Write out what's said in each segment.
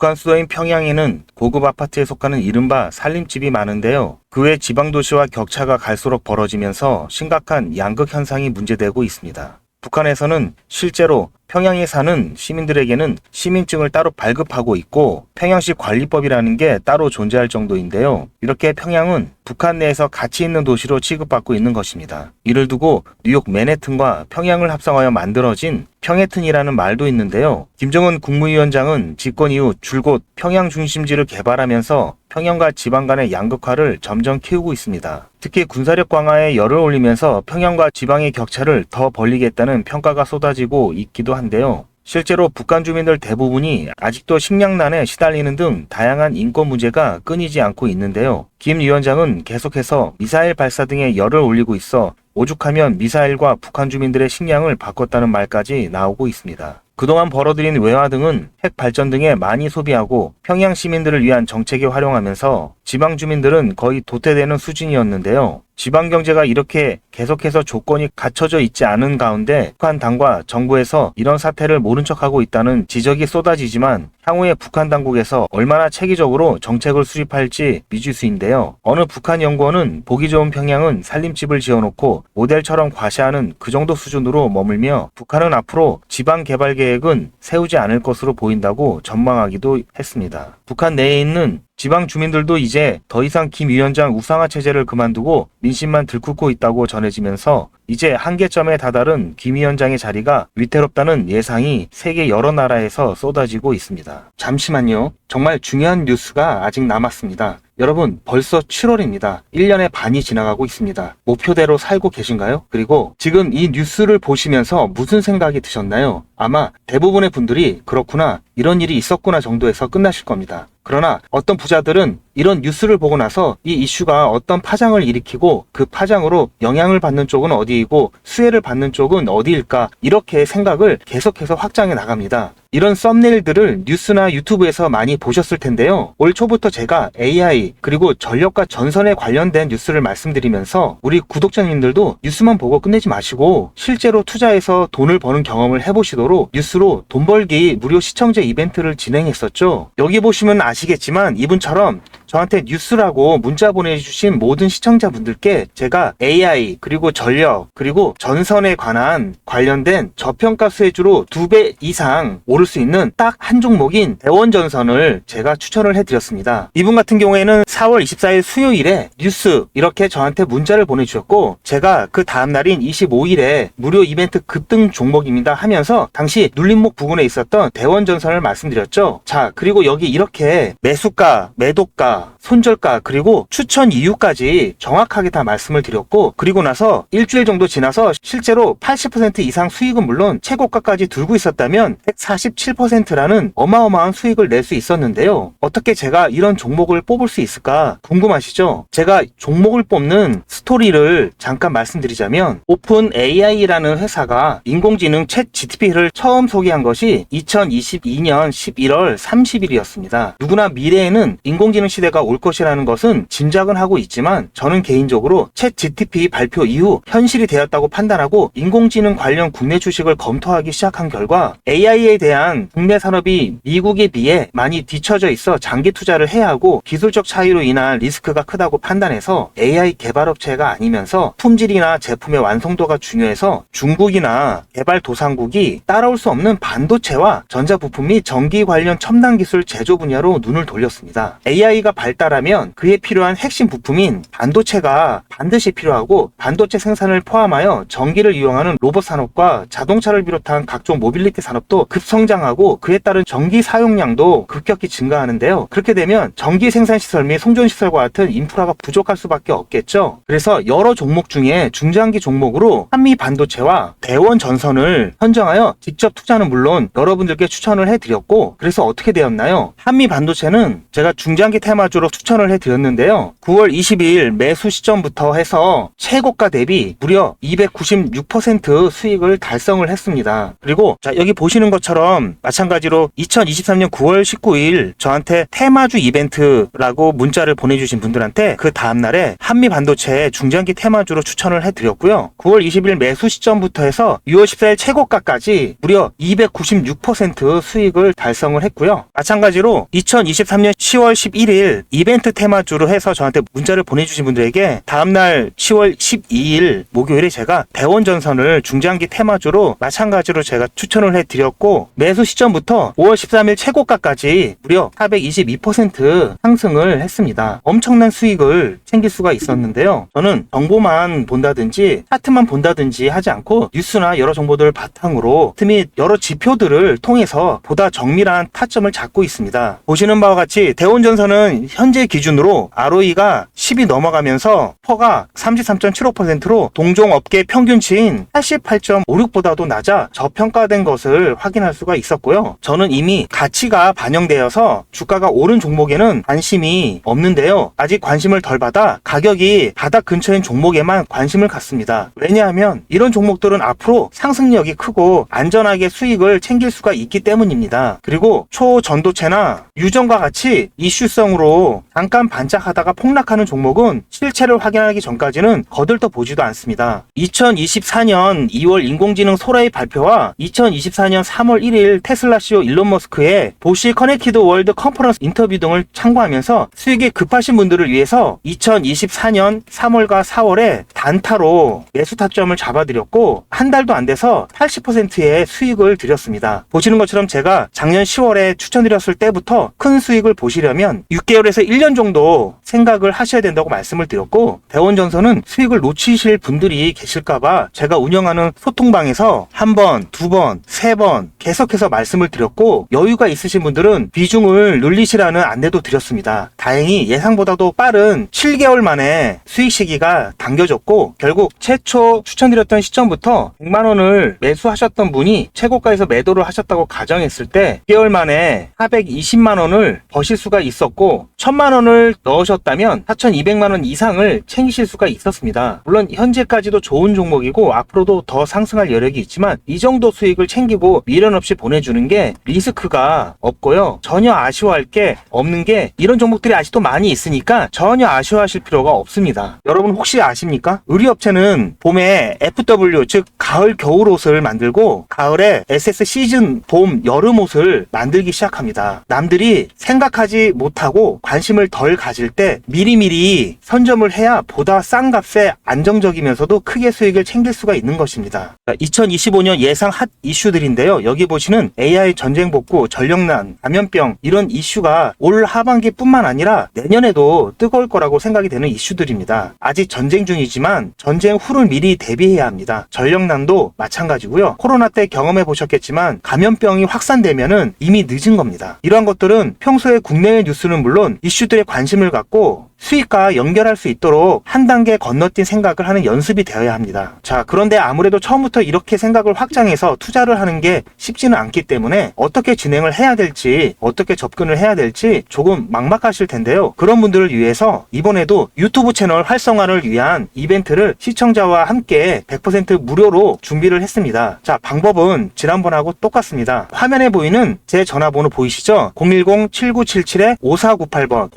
북한 수도인 평양에는 고급 아파트에 속하는 이른바 살림집이 많은데요. 그 외 지방도시와 격차가 갈수록 벌어지면서 심각한 양극 현상이 문제되고 있습니다. 북한에서는 실제로 평양에 사는 시민들에게는 시민증을 따로 발급하고 있고 평양시 관리법이라는 게 따로 존재할 정도인데요. 이렇게 평양은 북한 내에서 가치 있는 도시로 취급받고 있는 것입니다. 이를 두고 뉴욕 맨해튼과 평양을 합성하여 만들어진 평해튼이라는 말도 있는데요. 김정은 국무위원장은 집권 이후 줄곧 평양 중심지를 개발하면서 평양과 지방 간의 양극화를 점점 키우고 있습니다. 특히 군사력 강화에 열을 올리면서 평양과 지방의 격차를 더 벌리겠다는 평가가 쏟아지고 있기도 한데요. 실제로 북한 주민들 대부분이 아직도 식량난에 시달리는 등 다양한 인권 문제가 끊이지 않고 있는데요. 김 위원장은 계속해서 미사일 발사 등에 열을 올리고 있어 오죽하면 미사일과 북한 주민들의 식량을 바꿨다는 말까지 나오고 있습니다. 그동안 벌어들인 외화 등은 핵 발전 등에 많이 소비하고 평양 시민들을 위한 정책에 활용하면서 지방 주민들은 거의 도태되는 수준이었는데요. 지방 경제가 이렇게 계속해서 조건이 갖춰져 있지 않은 가운데 북한 당과 정부에서 이런 사태를 모른 척하고 있다는 지적이 쏟아지지만 향후에 북한 당국에서 얼마나 체계적으로 정책을 수립할지 미지수인데요. 어느 북한 연구원은 보기 좋은 평양은 살림집을 지어놓고 모델처럼 과시하는 그 정도 수준으로 머물며 북한은 앞으로 지방 개발 계획은 세우지 않을 것으로 보인다고 전망하기도 했습니다. 북한 내에 있는 지방 주민들도 이제 더 이상 김 위원장 우상화 체제를 그만두고 민심만 들끓고 있다고 전해지면서 이제 한계점에 다다른 김 위원장의 자리가 위태롭다는 예상이 세계 여러 나라에서 쏟아지고 있습니다. 잠시만요. 정말 중요한 뉴스가 아직 남았습니다. 여러분, 벌써 7월입니다. 1년의 반이 지나가고 있습니다. 목표대로 살고 계신가요? 그리고 지금 이 뉴스를 보시면서 무슨 생각이 드셨나요? 아마 대부분의 분들이 그렇구나, 이런 일이 있었구나 정도에서 끝나실 겁니다. 그러나 어떤 부자들은 이런 뉴스를 보고 나서 이 이슈가 어떤 파장을 일으키고 그 파장으로 영향을 받는 쪽은 어디이고 수혜를 받는 쪽은 어디일까, 이렇게 생각을 계속해서 확장해 나갑니다. 이런 썸네일들을 뉴스나 유튜브에서 많이 보셨을 텐데요. 올 초부터 제가 AI 그리고 전력과 전선에 관련된 뉴스를 말씀드리면서 우리 구독자님들도 뉴스만 보고 끝내지 마시고 실제로 투자해서 돈을 버는 경험을 해보시도록 뉴스로 돈 벌기 무료 시청제 이벤트를 진행했었죠. 여기 보시면 아시겠지만 이분처럼 저한테 뉴스라고 문자 보내주신 모든 시청자분들께 제가 AI 그리고 전력 그리고 전선에 관련된 저평가 수혜주로 2배 이상 오를 수 있는 딱 한 종목인 대원전선을 제가 추천을 해드렸습니다. 이분 같은 경우에는 4월 24일 수요일에 뉴스 이렇게 저한테 문자를 보내주셨고 제가 그 다음날인 25일에 무료 이벤트 급등 종목입니다 하면서 당시 눌림목 부근에 있었던 대원전선을 말씀드렸죠. 자, 그리고 여기 이렇게 매수가, 매도가, 손절가 그리고 추천 이유까지 정확하게 다 말씀을 드렸고 그리고 나서 일주일 정도 지나서 실제로 80% 이상 수익은 물론 최고가까지 들고 있었다면 147%라는 어마어마한 수익을 낼 수 있었는데요. 어떻게 제가 이런 종목을 뽑을 수 있을까 궁금하시죠? 제가 종목을 뽑는 스토리를 잠깐 말씀드리자면 오픈 AI라는 회사가 인공지능 챗 GTP를 처음 소개한 것이 2022년 11월 30일이었습니다. 누구나 미래에는 인공지능 시대가 올 것이라는 것은 짐작은 하고 있지만 저는 개인적으로 챗 GTP 발표 이후 현실이 되었다고 판단하고 인공지능 관련 국내 주식을 검토하기 시작한 결과 AI에 대한 국내 산업이 미국에 비해 많이 뒤처져 있어 장기 투자를 해야 하고 기술적 차이로 인한 리스크가 크다고 판단해서 AI 개발업체가 아니면서 품질이나 제품의 완성도가 중요해서 중국이나 개발도상국이 따라올 수 없는 반도체와 전자부품 및 전기 관련 첨단 기술 제조 분야로 눈을 돌렸습니다. AI가 발달하면 그에 필요한 핵심 부품인 반도체가 반드시 필요하고 반도체 생산을 포함하여 전기를 이용하는 로봇 산업과 자동차를 비롯한 각종 모빌리티 산업도 급성장하고 그에 따른 전기 사용량도 급격히 증가하는데요. 그렇게 되면 전기 생산 시설 및 송전 시설과 같은 인프라가 부족할 수밖에 없겠죠. 그래서 여러 종목 중에 중장기 종목으로 한미 반도체와 대원 전선을 선정하여 직접 투자는 물론 여러분들께 추천을 해드렸고 그래서 어떻게 되었나요? 한미 반도체는 제가 중장기 테마 테마주로 추천을 해드렸는데요. 9월 22일 매수 시점부터 해서 최고가 대비 무려 296% 수익을 달성을 했습니다. 그리고 자, 여기 보시는 것처럼 마찬가지로 2023년 9월 19일 저한테 테마주 이벤트라고 문자를 보내주신 분들한테 그 다음날에 한미반도체 중장기 테마주로 추천을 해드렸고요. 9월 20일 매수 시점부터 해서 6월 14일 최고가까지 무려 296% 수익을 달성을 했고요. 마찬가지로 2023년 10월 11일 이벤트 테마주로 해서 저한테 문자를 보내주신 분들에게 다음날 10월 12일 목요일에 제가 대원전선을 중장기 테마주로 마찬가지로 제가 추천을 해드렸고 매수 시점부터 5월 13일 최고가까지 무려 422% 상승을 했습니다. 엄청난 수익을 챙길 수가 있었는데요. 저는 정보만 본다든지 차트만 본다든지 하지 않고 뉴스나 여러 정보들을 바탕으로 및 여러 지표들을 통해서 보다 정밀한 타점을 잡고 있습니다. 보시는 바와 같이 대원전선은 현재 기준으로 ROE가 10이 넘어가면서 퍼가 33.75%로 동종업계 평균치인 88.56보다도 낮아 저평가된 것을 확인할 수가 있었고요. 저는 이미 가치가 반영되어서 주가가 오른 종목에는 관심이 없는데요. 아직 관심을 덜 받아 가격이 바닥 근처인 종목에만 관심을 갖습니다. 왜냐하면 이런 종목들은 앞으로 상승력이 크고 안전하게 수익을 챙길 수가 있기 때문입니다. 그리고 초전도체나 유전과 같이 이슈성으로 잠깐 반짝하다가 폭락하는 종목은 실체를 확인하기 전까지는 거들떠 보지도 않습니다. 2024년 2월 인공지능 소라의 발표와 2024년 3월 1일 테슬라 CEO 일론 머스크의 보시 커넥티드 월드 컨퍼런스 인터뷰 등을 참고하면서 수익이 급하신 분들을 위해서 2024년 3월과 4월에 단타로 매수 타점을 잡아드렸고 한 달도 안 돼서 80%의 수익을 드렸습니다. 보시는 것처럼 제가 작년 10월에 추천드렸을 때부터 큰 수익을 보시려면 6개월에서 1년 정도 생각을 하셔야 된다고 말씀을 드렸고 대원전선은 수익을 놓치실 분들이 계실까봐 제가 운영하는 소통방에서 한 번, 두 번, 세 번 계속해서 말씀을 드렸고 여유가 있으신 분들은 비중을 늘리시라는 안내도 드렸습니다. 다행히 예상보다도 빠른 7개월 만에 수익 시기가 당겨졌고 결국 최초 추천드렸던 시점부터 100만원을 매수하셨던 분이 최고가에서 매도를 하셨다고 가정했을 때 6개월 만에 420만원을 버실 수가 있었고 1000만원을 넣으셨다면 4200만원 이상을 챙기실 수가 있었습니다. 물론 현재까지도 좋은 종목이고 앞으로도 더 상승할 여력이 있지만 이 정도 수익을 챙기고 미련 없이 보내주는 게 리스크가 없고요. 전혀 아쉬워할 게 없는 게 이런 종목들이 아직도 많이 있으니까 전혀 아쉬워하실 필요가 없습니다. 여러분 혹시 아십니까? 의류업체는 봄에 FW 즉 가을 겨울 옷을 만들고 가을에 SS 시즌 봄 여름 옷을 만들기 시작합니다. 남들이 생각하지 못하고 관심을 덜 가질 때 미리미리 선점을 해야 보다 싼 값에 안정적이면서도 크게 수익을 챙길 수가 있는 것입니다. 2025년 예상 핫 이슈들인데요. 여기 보시는 AI 전쟁 복구, 전력난, 감염병 이런 이슈가 올 하반기뿐만 아니라 내년에도 뜨거울 거라고 생각이 되는 이슈들입니다. 아직 전쟁 중이지만 전쟁 후를 미리 대비해야 합니다. 전력난도 마찬가지고요. 코로나 때 경험해 보셨겠지만 감염병이 확산되면은 이미 늦은 겁니다. 이러한 것들은 평소에 국내외 뉴스는 물론 이슈들에 관심을 갖고 수익과 연결할 수 있도록 한 단계 건너뛴 생각을 하는 연습이 되어야 합니다. 자, 그런데 아무래도 처음부터 이렇게 생각을 확장해서 투자를 하는 게 쉽지는 않기 때문에 어떻게 진행을 해야 될지 어떻게 접근을 해야 될지 조금 막막하실 텐데요. 그런 분들을 위해서 이번에도 유튜브 채널 활성화를 위한 이벤트를 시청자와 함께 100% 무료로 준비를 했습니다. 자, 방법은 지난번하고 똑같습니다. 화면에 보이는 제 전화번호 보이시죠? 010-7977-5498번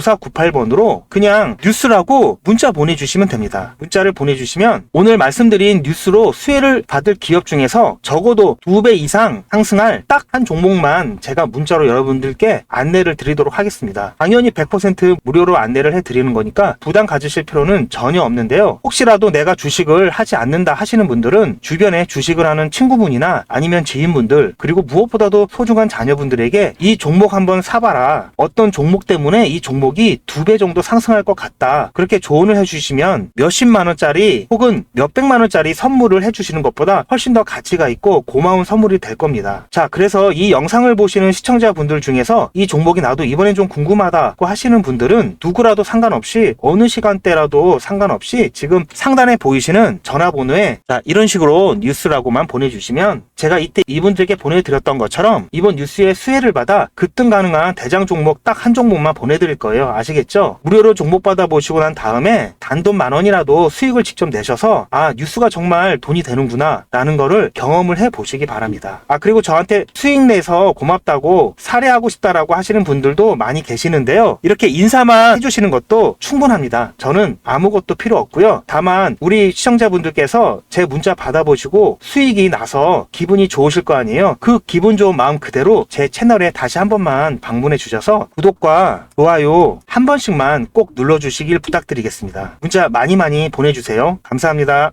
010-7977-5498번으로 그냥 뉴스라고 문자 보내주시면 됩니다. 문자를 보내주시면 오늘 말씀드린 뉴스로 수혜를 받을 기업 중에서 적어도 2배 이상 상승할 딱 한 종목만 제가 문자로 여러분들께 안내를 드리도록 하겠습니다. 당연히 100% 무료로 안내를 해드리는 거니까 부담 가지실 필요는 전혀 없는데요. 혹시라도 내가 주식을 하지 않는다 하시는 분들은 주변에 주식을 하는 친구분이나 아니면 지인분들 그리고 무엇보다도 소중한 자녀분들에게 이 종목 한번 사봐라. 어떤 종목 때문에 이 종목이 2배 정도 상승할 것 같다. 그렇게 조언을 해주시면 몇십만 원짜리 혹은 몇백만 원짜리 선물을 해주시는 것보다 훨씬 더 가치가 있고 고마운 선물이 될 겁니다. 자, 그래서 이 영상을 보시는 시청자분들 중에서 이 종목이 나도 이번엔 좀 궁금하다고 하시는 분들은 누구라도 상관없이 어느 시간대라도 상관없이 지금 상단에 보이시는 전화번호에 자, 이런 식으로 뉴스라고만 보내주시면 제가 이때 이분들께 보내드렸던 것처럼 이번 뉴스의 수혜를 받아 급등 가능한 대장 종목 딱 한 종목만 보내드릴 거예요. 아시겠죠? 무료로 종목 받아보시고 난 다음에 단돈 10,000원이라도 수익을 직접 내셔서 아, 뉴스가 정말 돈이 되는구나 라는 거를 경험을 해보시기 바랍니다. 그리고 저한테 수익 내서 고맙다고 사례하고 싶다라고 하시는 분들도 많이 계시는데요. 이렇게 인사만 해주시는 것도 충분합니다. 저는 아무것도 필요 없고요. 다만 우리 시청자분들께서 제 문자 받아보시고 수익이 나서 기분이 좋으실 거 아니에요. 그 기분 좋은 마음 그대로 제 채널에 다시 한 번만 방문해 주셔서 구독과 좋아요 한 번씩만 꼭 눌러주시길 부탁드리겠습니다. 문자 많이 보내주세요. 감사합니다.